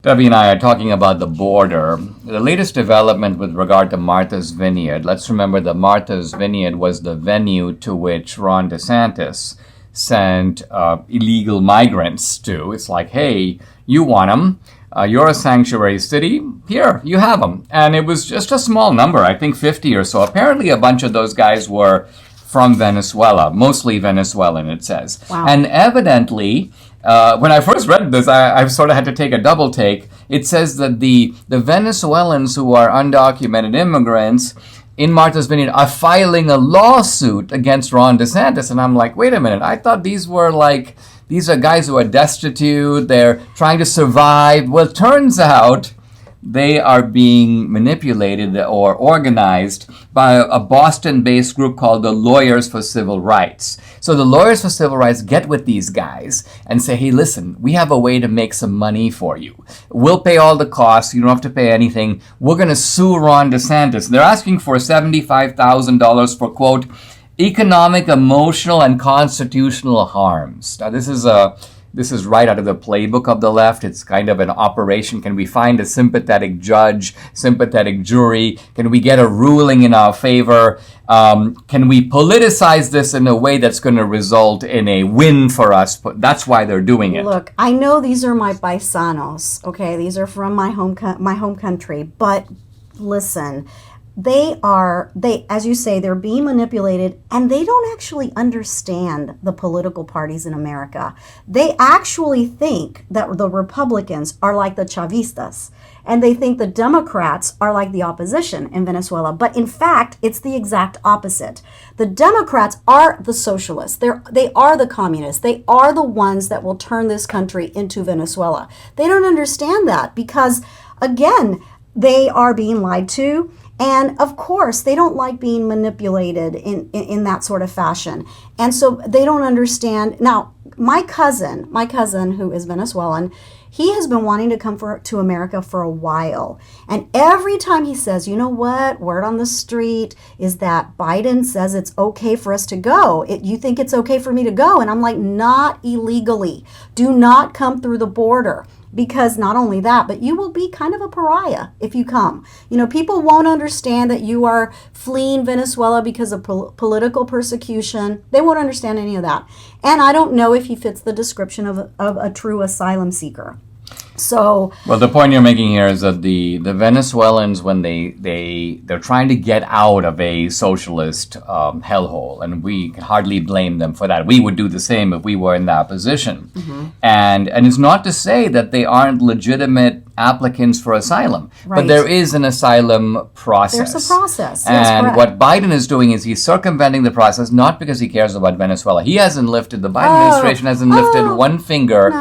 Debbie and I are talking about the border. The latest development with regard to Martha's Vineyard. Let's remember that Martha's Vineyard was the venue to which Ron DeSantis sent illegal migrants to. It's like, hey, you want them. You're a sanctuary city. Here, you have them. And it was just a small number, I think 50 or so. Apparently, a bunch of those guys were from Venezuela, mostly Venezuelan, it says. Wow. And evidently, when I first read this, I sort of had to take a double take. It says that the Venezuelans who are undocumented immigrants in Martha's Vineyard are filing a lawsuit against Ron DeSantis. And I'm like, wait a minute, I thought these are guys who are destitute, they're trying to survive. Well, it turns out they are being manipulated or organized by a Boston-based group called the Lawyers for Civil Rights. So the Lawyers for Civil Rights get with these guys and say, hey, listen, we have a way to make some money for you. We'll pay all the costs. You don't have to pay anything. We're going to sue Ron DeSantis. They're asking for $75,000 for, quote, economic, emotional, and constitutional harms. Now, this is right out of the playbook of the left. It's kind of an operation. Can we find a sympathetic judge, sympathetic jury? Can we get a ruling in our favor? Can we politicize this in a way that's going to result in a win for us? That's why they're doing it. Look, I know these are my paisanos, okay? These are from my home country, but listen, they, as you say, they're being manipulated, and they don't actually understand the political parties in America. They actually think that the Republicans are like the Chavistas, and they think the Democrats are like the opposition in Venezuela. But in fact, it's the exact opposite. The Democrats are the socialists. They are the communists. They are the ones that will turn this country into Venezuela. They don't understand that because, again, they are being lied to. And of course, they don't like being manipulated in that sort of fashion. And so they don't understand. Now, my cousin who is Venezuelan, he has been wanting to come to America for a while. And every time he says, you know what, word on the street is that Biden says it's okay for us to go. You think it's okay for me to go? And I'm like, not illegally. Do not come through the border. Because not only that, but you will be kind of a pariah if you come. You know, people won't understand that you are fleeing Venezuela because of political persecution. They won't understand any of that. And I don't know if he fits the description of a true asylum seeker. So, well, the point you're making here is that the Venezuelans, when they're trying to get out of a socialist hellhole, and we can hardly blame them for that. We would do the same if we were in that position. Mm-hmm. And it's not to say that they aren't legitimate applicants for asylum, right. But there is an asylum process. There's a process. And yes, what Biden is doing is he's circumventing the process, not because he cares about Venezuela. He hasn't lifted, the Biden administration hasn't lifted one finger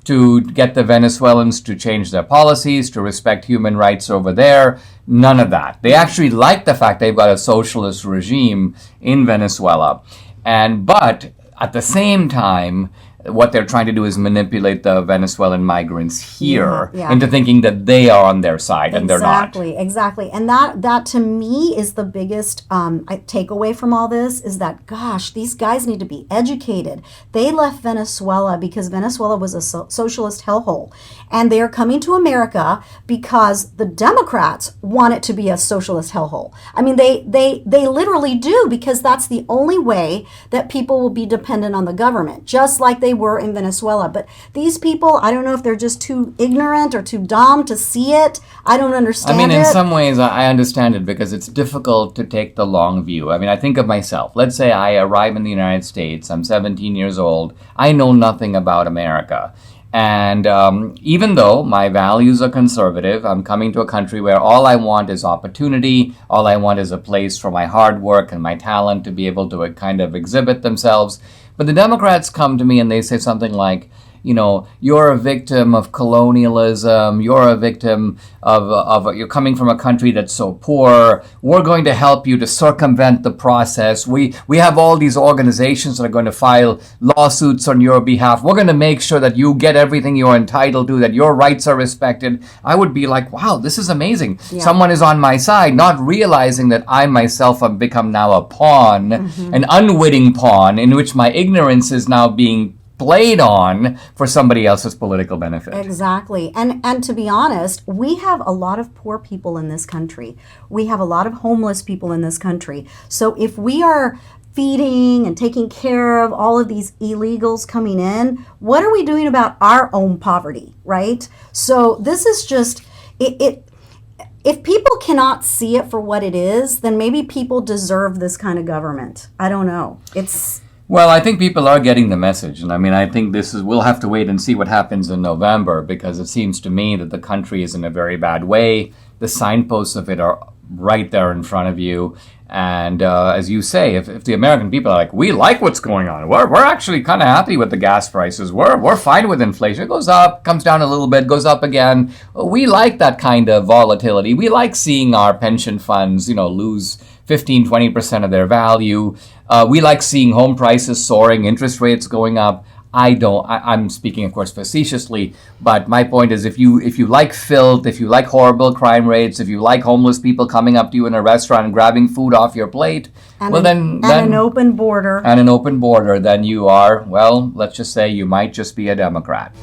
to get the Venezuelans to change their policies, to respect human rights over there. None of that. They actually like the fact they've got a socialist regime in Venezuela. But at the same time, what they're trying to do is manipulate the Venezuelan migrants here into thinking that they are on their side, and they're not. Exactly. And that to me is the biggest takeaway from all this is that, gosh, these guys need to be educated. They left Venezuela because Venezuela was a socialist hellhole. And they are coming to America because the Democrats want it to be a socialist hellhole. I mean, they literally do, because that's the only way that people will be dependent on the government, just like they were in Venezuela. But these people, I don't know if they're just too ignorant or too dumb to see it. I don't understand it. I mean, in some ways, I understand it because it's difficult to take the long view. I mean, I think of myself. Let's say I arrive in the United States. I'm 17 years old. I know nothing about America. And even though my values are conservative, I'm coming to a country where all I want is opportunity. All I want is a place for my hard work and my talent to be able to kind of exhibit themselves. But the Democrats come to me and they say something like, you know, you're a victim of colonialism, you're a victim of you're coming from a country that's so poor, we're going to help you to circumvent the process, we have all these organizations that are going to file lawsuits on your behalf, we're going to make sure that you get everything you're entitled to, that your rights are respected. I would be like, wow, this is amazing. Yeah. Someone is on my side, not realizing that I myself have become now a pawn, an unwitting pawn, in which my ignorance is now being played on for somebody else's political benefit. Exactly. And to be honest, we have a lot of poor people in this country. We have a lot of homeless people in this country. So if we are feeding and taking care of all of these illegals coming in, what are we doing about our own poverty, right? So this is just it. If people cannot see it for what it is, then maybe people deserve this kind of government. I don't know. Well, I think people are getting the message. And I mean, I think we'll have to wait and see what happens in November, because it seems to me that the country is in a very bad way. The signposts of it are right there in front of you. And as you say, if the American people are like, we like what's going on, we're actually kind of happy with the gas prices, we're fine with inflation, it goes up, comes down a little bit, goes up again, we like that kind of volatility, we like seeing our pension funds, lose 15-20% of their value, we like seeing home prices soaring, interest rates going up. I'm speaking, of course, facetiously, but my point is, if you like filth, if you like horrible crime rates, if you like homeless people coming up to you in a restaurant and grabbing food off your plate, then an open border. And an open border, then you are, well, let's just say you might just be a Democrat.